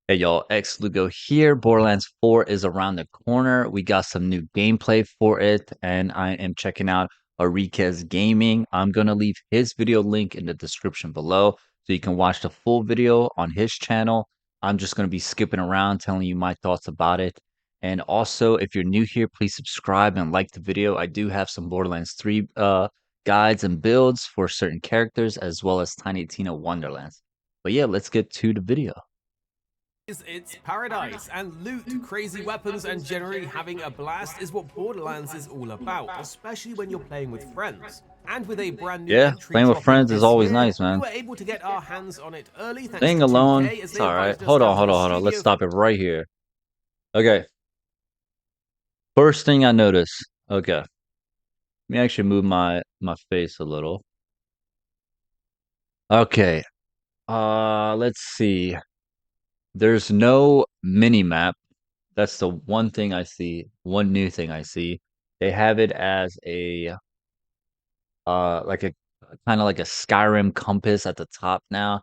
Hey y'all, X Lugo here. Borderlands 4 is around the corner. We got some new gameplay for it, and I am checking out Enriquez Gaming. I'm gonna leave his video link in the description below so you can watch the full video on his channel. I'm just gonna be skipping around telling you my thoughts about it. And also, if you're new here, please subscribe and like the video. I do have some Borderlands 3 guides and builds for certain characters as well as Tiny Tina Wonderlands. But yeah, let's get to the video. It's paradise, and loot, crazy weapons, and generally having a blast is what Borderlands is all about, especially when you're playing with friends. And with a brand new Yeah, entry playing with dropping friends is this always year, nice, we man. were able to get our hands on it early thanks Playing to alone, 2K as it's they all right. invited us down to the Hold on. Let's studio for stop it right here. Okay. First thing I notice. Okay. Let me actually move my face a little. Okay. Let's see. There's no mini map. That's the one thing I see. One new thing I see. They have it as a like a kind of like a Skyrim compass at the top now,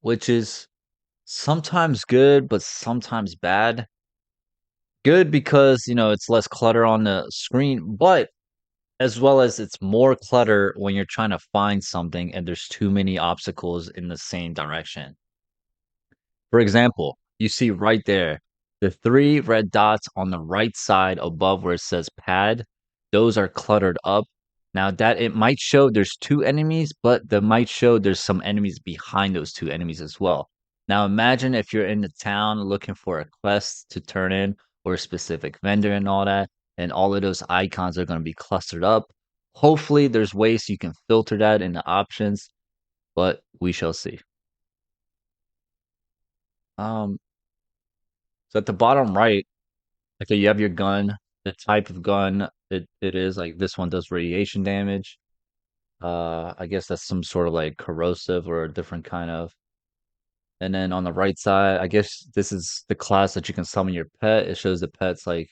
which is sometimes good, but sometimes bad. Good because, it's less clutter on the screen, but as well as it's more clutter when you're trying to find something and there's too many obstacles in the same direction. For example, you see right there, the three red dots on the right side above where it says pad, those are cluttered up. Now that it might show there's two enemies, but that might show there's some enemies behind those two enemies as well. Now imagine if you're in the town looking for a quest to turn in or a specific vendor and all that, and all of those icons are going to be clustered up. Hopefully there's ways you can filter that in the options, but we shall see. Um, so at the bottom right, okay, you have your gun, the type of gun it is. Like this one does radiation damage. I guess that's some sort of like corrosive or a different kind of. And then on the right side, I guess this is the class that you can summon your pet. It shows the pet's like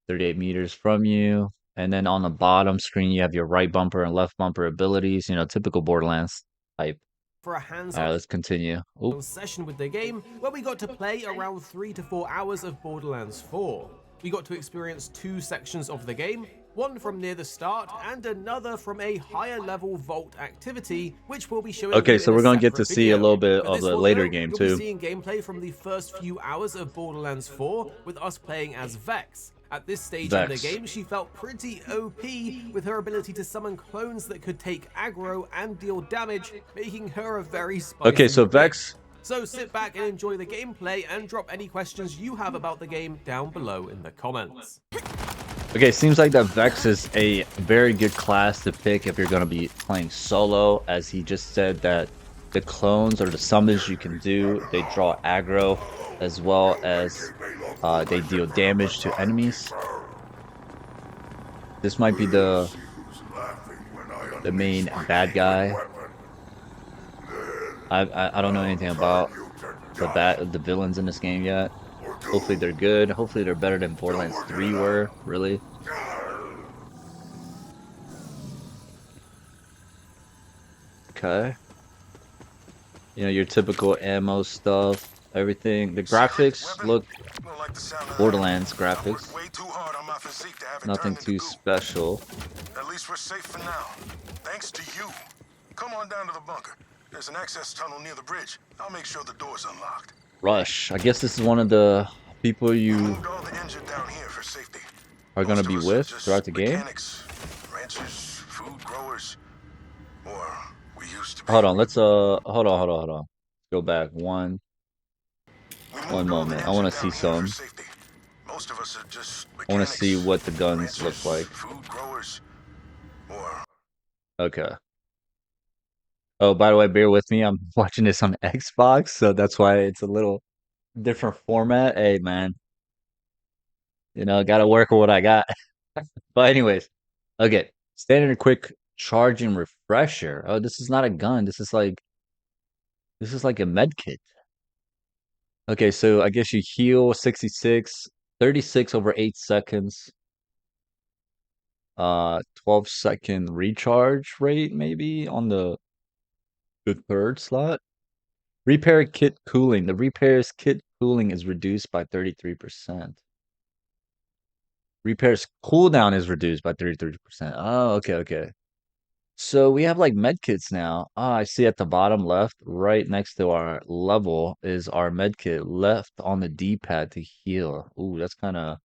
38 meters from you. And then on the bottom screen, you have your right bumper and left bumper abilities, typical Borderlands type. for a All right, hands-on let's continue. Oh, session with the game where we got to play around 3 to 4 hours of Borderlands 4. We got to experience two sections of the game, one from near the start and another from a higher level vault activity, which we'll be showing okay, you so in a we're gonna get to separate see a video. little bit For of this the one later though, game you'll be too. seeing gameplay from the first few hours of Borderlands 4 with us playing as Vex. At this stage in the Vex. game, she felt pretty OP with her ability to summon clones that could take aggro and deal damage, making her a very Okay, spicy so pick. Vex. So sit back and enjoy the gameplay and drop any questions you have about the game down below in the comments. Okay, seems like that Vex is a very good class to pick if you're going to be playing solo, as he just said that the clones or the summons you can do, they draw aggro as well as they deal damage to enemies. This might be the main bad guy. I don't know anything about the villains in this game yet. Hopefully they're good. Hopefully they're better than Borderlands 3 were, really. Okay. Your typical ammo stuff, everything. The graphics look Borderlands graphics. Way too hard on my physique to have it Nothing turned into too goo. special. At least we're safe for now. Thanks to you. Come on down to the bunker. There's an access tunnel near the bridge. I'll make sure the door's unlocked. Rush. I guess this is one of the people We you moved all the injured down here for safety. are going to Most of be us are with throughout just the game. mechanics, ranchers, food growers, or we used to be. Hold on, let's hold on. Go back We one moved all the moment. I want injured to see down here for some. safety. Most of us are just I want to see mechanics, what the guns look ranchers, like. food growers, or Okay. Oh, by the way, bear with me. I'm watching this on Xbox, so that's why it's a little different format. Hey, man, gotta work with what I got. But anyways, okay. Standard quick charging refresher. Oh, this is not a gun. This is like a med kit. Okay, so I guess you heal 66, 36 over 8 seconds. 12-second recharge rate maybe on the third slot. Repair kit cooling. The repairs kit cooling is reduced by 33%. Repairs cooldown is reduced by 33%. Oh, okay, okay. So we have like med kits now. Ah, I see at the bottom left, right next to our level is our med kit left on the D-pad to heal. Ooh, that's gonna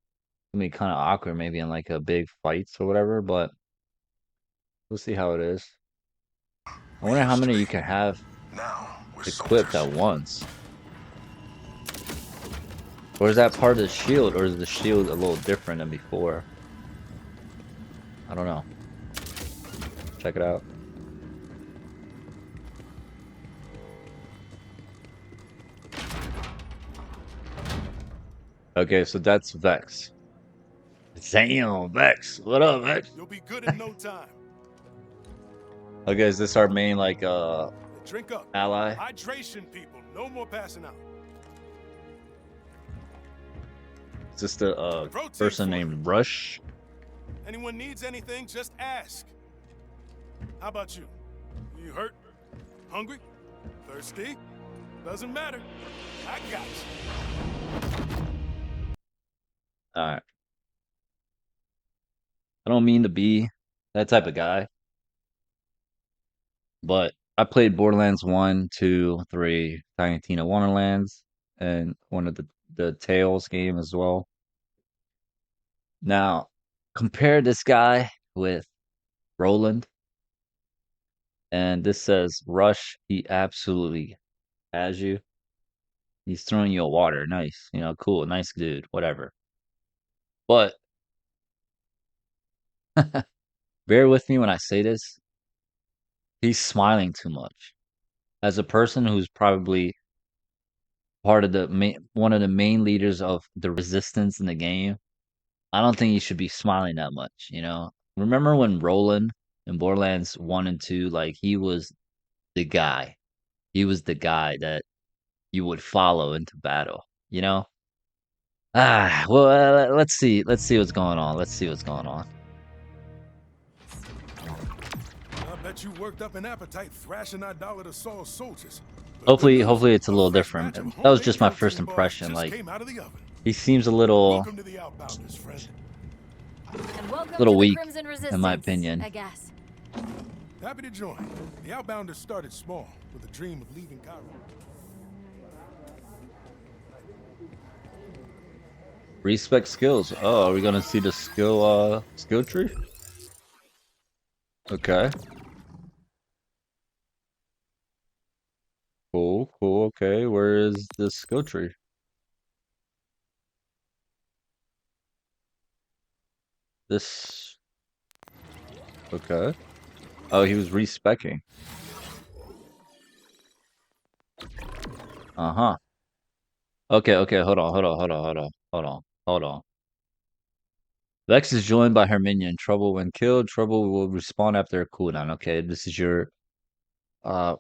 be kind of awkward maybe in like a big fights or whatever, but we'll see how it is. I We wonder how used to many be. you can have Now we're equipped soldiers. at once. Or is that part of the shield, or is the shield a little different than before? I don't know. Check it out. Okay, so that's Vex. Damn, Vex. What up, Vex? You'll be good in no time. Okay, is this our main like Drink up. ally? Hydration, people. No more passing out. Is this the Protein person for named Rush? anyone needs anything, just ask. How about you? You hurt? Hungry? Thirsty? Doesn't matter. I got you. Alright. I don't mean to be that type of guy, but I played Borderlands 1, 2, 3, Tiny Tina Wonderlands, and one of the Tales game as well. Now, compare this guy with Roland, and this says Rush, he absolutely has you. He's throwing you a water. Nice. You know, cool. Nice dude. Whatever. But bear with me when I say this. He's smiling too much. As a person who's probably part of the one of the main leaders of the resistance in the game, I don't think you should be smiling that much, you know? Remember when Roland in Borderlands 1 and 2, like he was the guy. He was the guy that you would follow into battle, you know? Ah, well, let's see. Let's see what's going on. Let's see what's going on. I bet you worked up an appetite thrashing our dollar to Saul soldiers. But good Hopefully, news, hopefully it's a a little fresh different. batch of That was homemade just my first protein bars impression. just Like came out of the oven. he seems a little Welcome to the Outbounders, friend. And welcome to little the weak, Crimson in my Resistance, opinion. I guess. Happy to join. The Outbounders started small with a dream of leaving Cairo. Respect skills. Oh, are we gonna see the skill tree? Okay. Cool, cool, okay. Where is the skill tree? This okay. Oh, he was respecing. Uh-huh. Okay, okay, hold on. Vex is joined by her minion. Trouble when killed. Trouble will respawn after a cooldown. Okay, this is your uh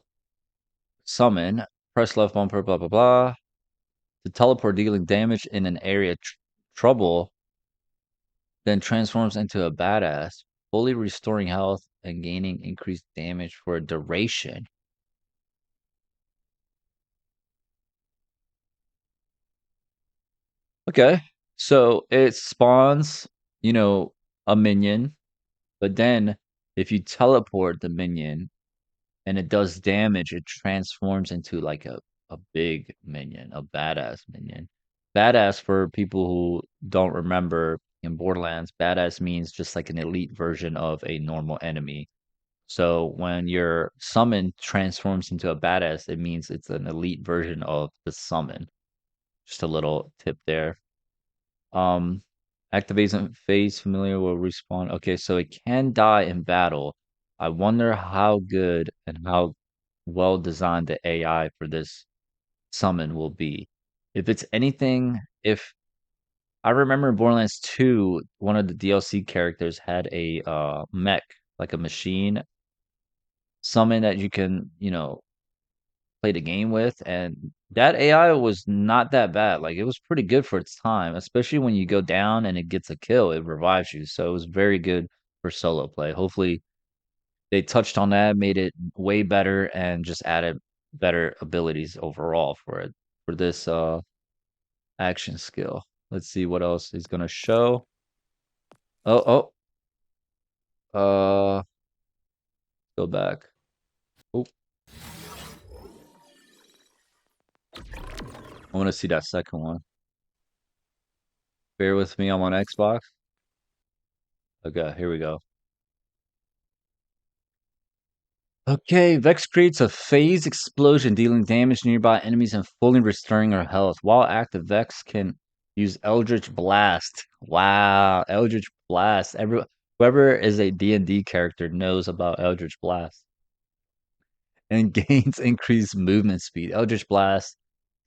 summon. Press left bumper, blah blah blah. To teleport dealing damage in an area. Trouble then transforms into a badass, fully restoring health and gaining increased damage for a duration. Okay, so it spawns, you know, a minion, but then if you teleport the minion and it does damage, it transforms into like a big minion, a badass minion. Badass, for people who don't remember, in Borderlands, badass means just like an elite version of a normal enemy. So when your summon transforms into a badass, it means it's an elite version of the summon. Just a little tip there. Um, activation phase familiar will respawn. Okay, so it can die in battle. I wonder how good and how well designed the AI for this summon will be. If it's anything, if I remember in Borderlands 2, one of the DLC characters had a mech, like a machine summon that you can, you know, play the game with, and that AI was not that bad. Like it was pretty good for its time, especially when you go down and it gets a kill, it revives you. So it was very good for solo play. Hopefully they touched on that, made it way better, and just added better abilities overall for it for this Action skill. Let's see what else he's gonna show. Oh, go back. Oh, I want to see that second one. Bear with me. I'm on Xbox. Okay, here we go. Okay, Vex creates a phase explosion, dealing damage to nearby enemies and fully restoring our health. While active, Vex can use Eldritch Blast. Wow, Eldritch Blast. Whoever is a D&D character knows about Eldritch Blast. And gains increased movement speed. Eldritch Blast.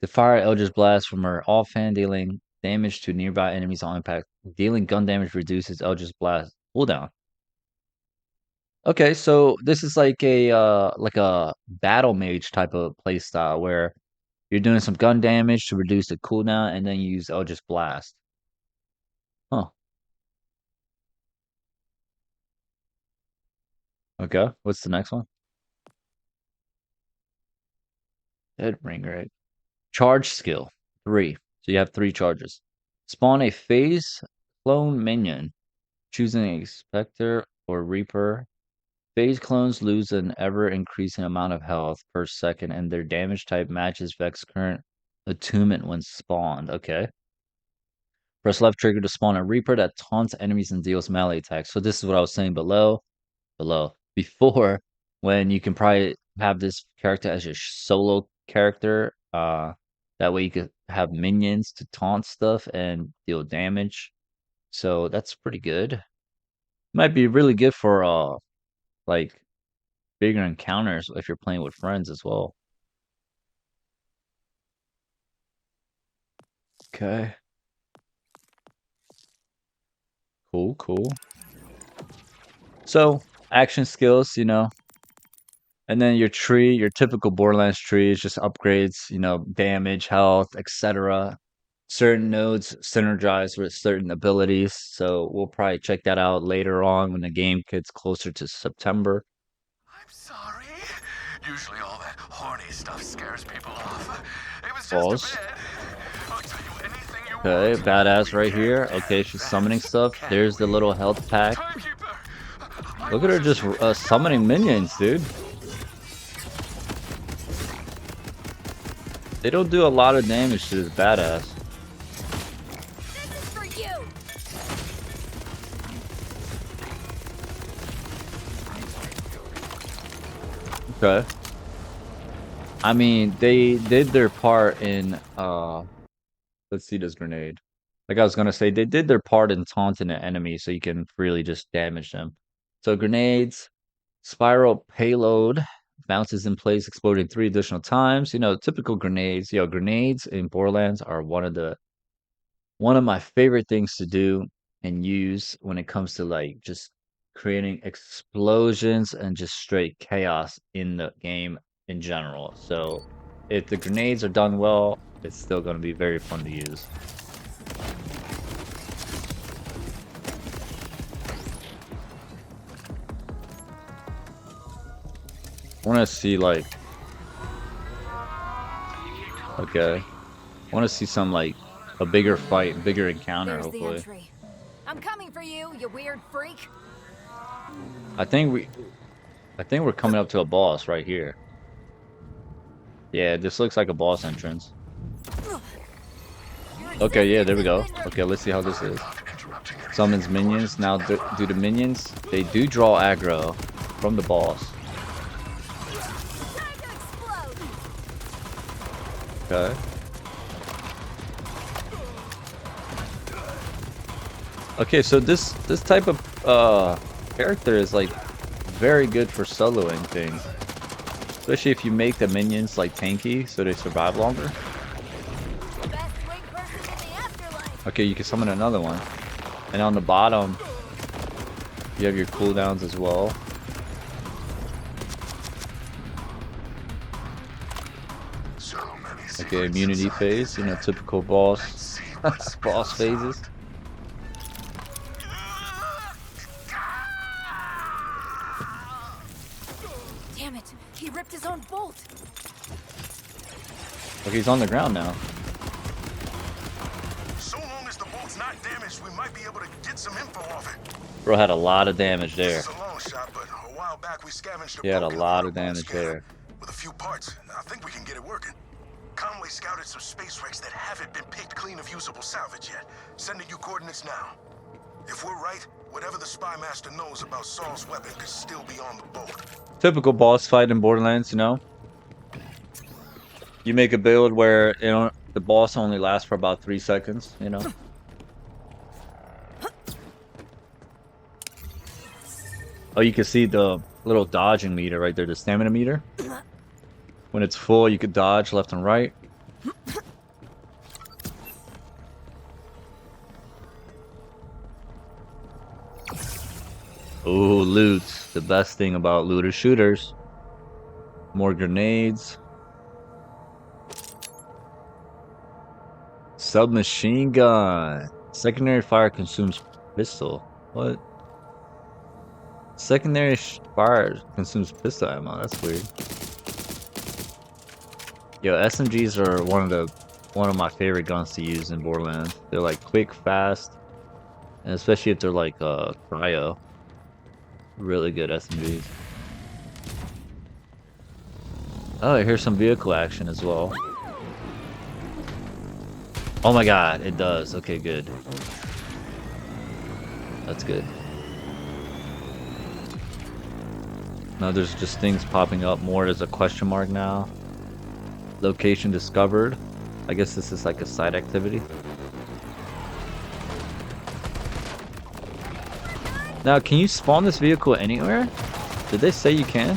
To fire Eldritch Blast from her offhand, dealing damage to nearby enemies on impact. Dealing gun damage reduces Eldritch Blast cooldown. Okay, so this is like a battle mage type of play style where you're doing some gun damage to reduce the cooldown and then you use Eldritch Blast. Huh. Okay, what's the next one? Dead ring rate. Charge skill. 3. So you have 3 charges. Spawn a phase clone minion. Choosing a Spectre or Reaper. Phase clones lose an ever-increasing amount of health per second, and their damage type matches Vex's current attunement when spawned. Okay. Press left trigger to spawn a Reaper that taunts enemies and deals melee attacks. So this is what I was saying before, when you can probably have this character as your solo character. That way you could have minions to taunt stuff and deal damage. So that's pretty good. Might be really good for like bigger encounters if you're playing with friends as well. Okay. Cool, cool. So, action skills, and then your tree, your typical Borderlands tree is just upgrades, damage, health, etc. Certain nodes synergize with certain abilities, so we'll probably check that out later on when the game gets closer to September. I'm sorry. Usually all that horny stuff scares people off. It was just a Pause. bit. I'll tell you anything you Okay, want. badass right here. Okay, she's summoning stuff. There's the little health pack. Timekeeper. I Look at her wasn't just serious. summoning minions, dude. They don't do a lot of damage to this badass. This is for you. Okay. I mean, they did their part in let's see this grenade. Like I was gonna say, they did their part in taunting an enemy so you can freely just damage them. So grenades, spiral payload, bounces in place, exploding 3 additional times. Typical grenades. Grenades in Borderlands are one of my favorite things to do and use when it comes to like just creating explosions and just straight chaos in the game in general. So if the grenades are done well, it's still going to be very fun to use. I want to see okay, I want to see some a bigger fight, bigger encounter, There's the hopefully. entry. I'm coming for you, you weird freak. I think we're coming up to a boss right here. Yeah, this looks like a boss entrance. Okay, yeah, there we go. Okay, let's see how this is. Summons minions. Now, do the minions, they do draw aggro from the boss. Time to explode. Okay. Okay, so this type of character is very good for soloing things. Especially if you make the minions tanky so they survive longer. Best wing person in the afterlife. Okay, you can summon another one. And on the bottom, you have your cooldowns as well. Okay, immunity phase, typical boss boss phases. Damn it, he ripped his own bolt. Okay, he's on the ground now. not damaged, we might be able to get some info off it. Bro had a lot of damage This there. is a long shot, but a while back we scavenged a He had a broken lot of protocol damage scanner there. with a few parts. I think we can get it working. Conway scouted some space wrecks that haven't been picked clean of usable salvage yet. Sending you coordinates now. If we're right, whatever the spy master knows about Saul's weapon could still be on the boat. Typical boss fight in Borderlands, you know? You make a build where, you know, the boss only lasts for about 3 seconds, you know? Oh, you can see the little dodging meter right there, the stamina meter. When it's full, you could dodge left and right. Ooh, loot. The best thing about looter shooters. More grenades. Submachine gun. Secondary fire consumes pistol. What? Secondary fire consumes pistol ammo. That's weird. Yo, SMGs are one of my favorite guns to use in Borderlands. They're like quick, fast, and especially if they're like cryo. Really good SMGs. Oh, here's some vehicle action as well. Oh my god, it does. Okay, good. That's good. Now there's just things popping up more. There's a question mark now. Location discovered. I guess this is like a side activity. Now, can you spawn this vehicle anywhere? Did they say you can?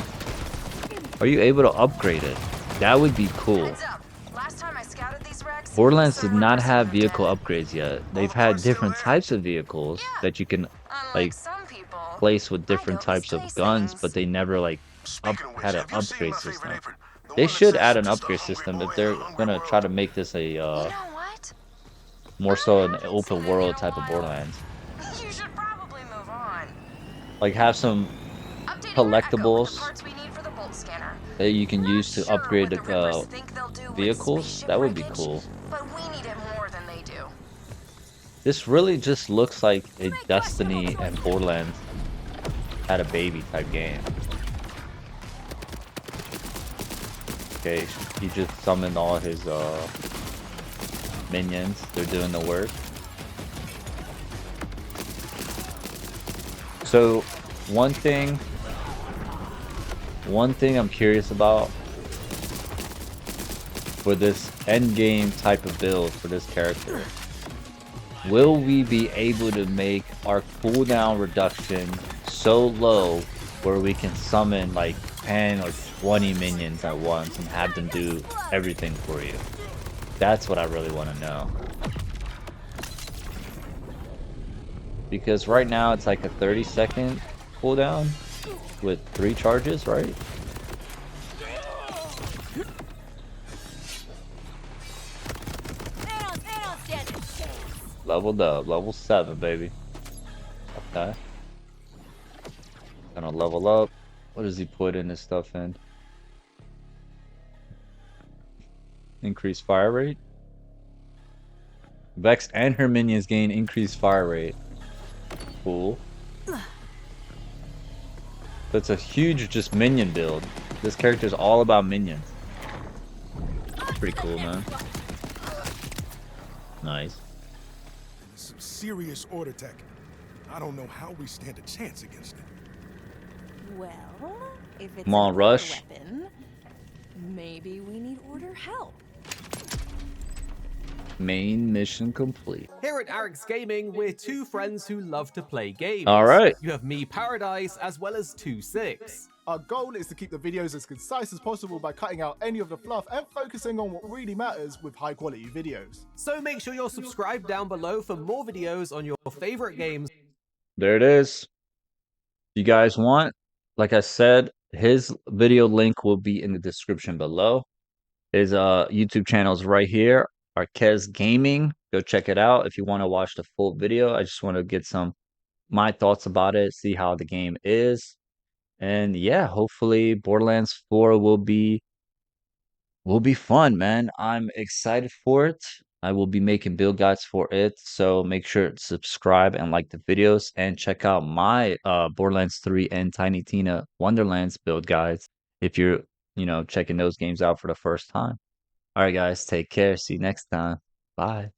Are you able to upgrade it? That would be cool. Heads up. Last time I scouted these wrecks, Borderlands did several not just have went vehicle dead. upgrades yet. They've had different types of vehicles that you can Unlike like some people, place with I different don't types of misplace guns, things. but they never like Speaking of which, had an have you seen upgrade my favorite system. apron? The They one that should says add an just a upgrade hungry system boy if in they're a hungry gonna try world. to make this a You know what? more so an I haven't open seen it world in a type of while. Borderlands. You should probably move on. Like have some Updating our Echo with the collectibles parts we need for the bolt scanner. that you can Not use to sure upgrade what the Rippers the think they'll do with vehicles. spaceship That would be wreckage, cool. but we need it more than they do. This really just looks like a Make Destiny questionable and choices. Borderlands had a baby type game. Okay, he just summoned all his minions. They're doing the work. So one thing I'm curious about for this end game type of build for this character, will we be able to make our cooldown reduction so low where we can summon like 10 or 20 minions at once and have them do everything for you? That's what I really want to know. Because right now it's like a 30-second cooldown with 3 charges, right? They don't stand a chance. Leveled up, level 7, baby. Okay. Gonna level up. What does he put in his stuff in? Increase fire rate. Vex and her minions gain increased fire rate. Cool. That's a huge just minion build. This character is all about minions. Pretty cool, man. Nice. Some serious order tech. I don't know how we stand a chance against it. Well, if it's Come on, an Rush. order weapon, maybe we need order help. Main mission complete. Here at Arix Gaming, we're two friends who love to play games. All right. You have me, Paradise, as well as 2-6. Our goal is to keep the videos as concise as possible by cutting out any of the fluff and focusing on what really matters with high quality videos. So make sure you're subscribed down below for more videos on your favorite games. There it is. You guys want, like I said, his video link will be in the description below. His YouTube channel is right here, Arquez Gaming. Go check it out if you want to watch the full video. I just want to get my thoughts about it, see how the game is. And yeah, hopefully Borderlands 4 will be fun, man. I'm excited for it. I will be making build guides for it, so make sure to subscribe and like the videos and check out my Borderlands 3 and Tiny Tina Wonderlands build guides if you're, checking those games out for the first time. All right, guys, take care. See you next time. Bye.